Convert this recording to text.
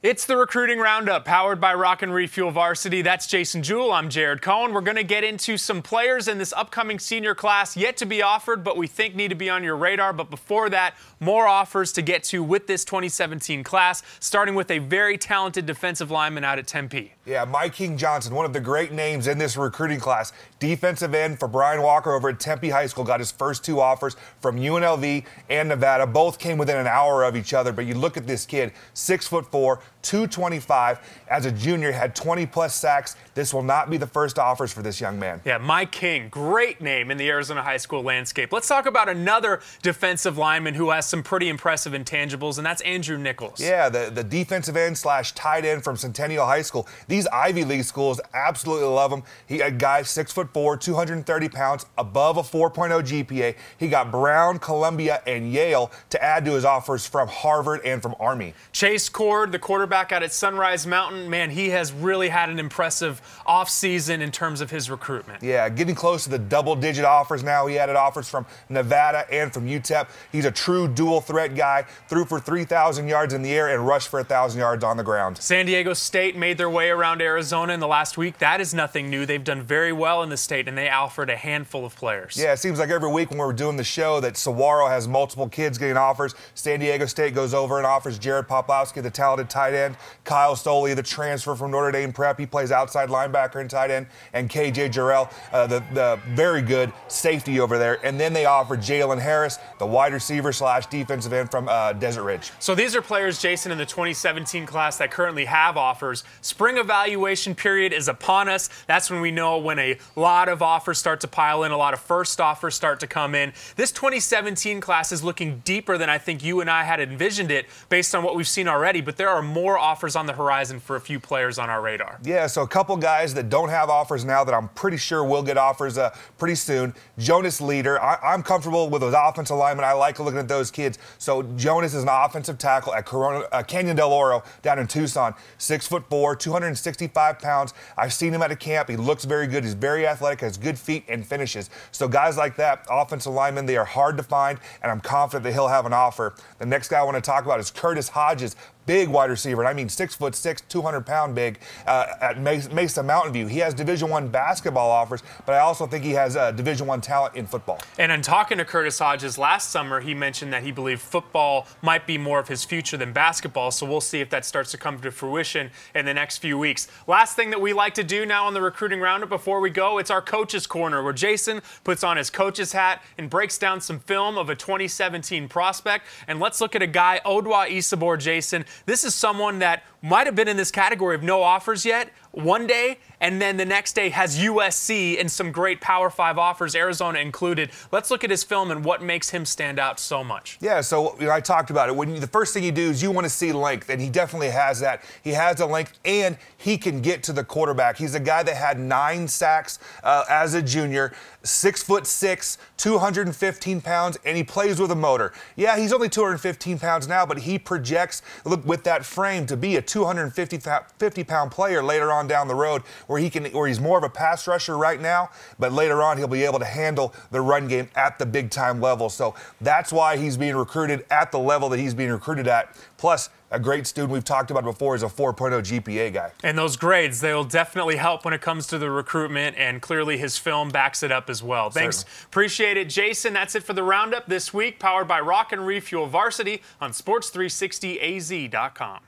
It's the Recruiting Roundup, powered by Rock and Refuel Varsity. That's Jason Jewell. I'm Jared Cohen. We're going to get into some players in this upcoming senior class yet to be offered, but we think need to be on your radar. But before that, more offers to get to with this 2017 class, starting with a very talented defensive lineman out at Tempe. Yeah, Mike King Johnson, one of the great names in this recruiting class. Defensive end for Brian Walker over at Tempe High School, got his first two offers from UNLV and Nevada. Both came within an hour of each other, but you look at this kid, 6'4", 225. As a junior, had 20-plus sacks. This will not be the first offers for this young man. Yeah, Mike King, great name in the Arizona high school landscape. Let's talk about another defensive lineman who has some pretty impressive intangibles, and that's Andrew Nichols. Yeah, the defensive end slash tight end from Centennial High School. These Ivy League schools absolutely love him. He a guy 6'4", 230 pounds, above a 4.0 GPA. He got Brown, Columbia, and Yale to add to his offers from Harvard and from Army. Chase Cord, the quarterback out at Sunrise Mountain, man, he has really had an impressive offseason in terms of his recruitment. Yeah, getting close to the double-digit offers now. He added offers from Nevada and from UTEP. He's a true dual-threat guy, threw for 3,000 yards in the air and rushed for 1,000 yards on the ground. San Diego State made their way around Arizona in the last week. That is nothing new. They've done very well in the state, and they offered a handful of players. Yeah, it seems like every week when we're doing the show that Saguaro has multiple kids getting offers. San Diego State goes over and offers Jared Poplowski, the talented tight end, Kyle Stoley, the transfer from Notre Dame Prep. He plays outside linebacker and tight end, and KJ Jarrell, the very good safety over there. And then they offer Jalen Harris, the wide receiver slash defensive end from Desert Ridge. So these are players, Jason, in the 2017 class that currently have offers. Spring evaluation period is upon us. That's when we know when a lot of offers start to pile in, a lot of first offers start to come in. This 2017 class is looking deeper than I think you and I had envisioned it based on what we've seen already, but there are more offers on the horizon for a few players on our radar. Yeah, so a couple guys that don't have offers now that I'm pretty sure will get offers pretty soon. Jonas Leader, I'm comfortable with those offensive linemen. I like looking at those kids. So Jonas is an offensive tackle at Canyon del Oro down in Tucson, 6'4", 265 pounds. I've seen him at a camp. He looks very good. He's very athletic, has good feet, and finishes. So guys like that, offensive linemen, they are hard to find, and I'm confident that he'll have an offer. The next guy I want to talk about is Curtis Hodges, big wide receiver, and I mean 6'6", 200-pound big at Mesa Mountain View. He has Division I basketball offers, but I also think he has Division I talent in football. And in talking to Curtis Hodges last summer, he mentioned that he believed football might be more of his future than basketball, so we'll see if that starts to come to fruition in the next few weeks. Last thing that we like to do now on the Recruiting Roundup before we go, it's our Coach's Corner, where Jason puts on his coach's hat and breaks down some film of a 2017 prospect. And let's look at a guy, Odwa Isabor, Jason. This is someone that might have been in this category of no offers yet one day, and then the next day has USC and some great Power 5 offers, Arizona included. Let's look at his film and what makes him stand out so much. Yeah, so I talked about it. The first thing you do is you want to see length, and he definitely has that. He has the length, and he can get to the quarterback. He's a guy that had 9 sacks as a junior, 6'6", 215 pounds, and he plays with a motor. Yeah, he's only 215 pounds now, but he projects, look, with that frame to be a 250-pound player later on down the road, where he's more of a pass rusher right now, but later on he'll be able to handle the run game at the big-time level. So that's why he's being recruited at the level that he's being recruited at. Plus, a great student we've talked about before is a 4.0 GPA guy. And those grades, they'll definitely help when it comes to the recruitment, and clearly his film backs it up as well. Thanks. Certainly. Appreciate it, Jason. That's it for the Roundup this week, powered by Rock and Refuel Varsity on Sports360AZ.com.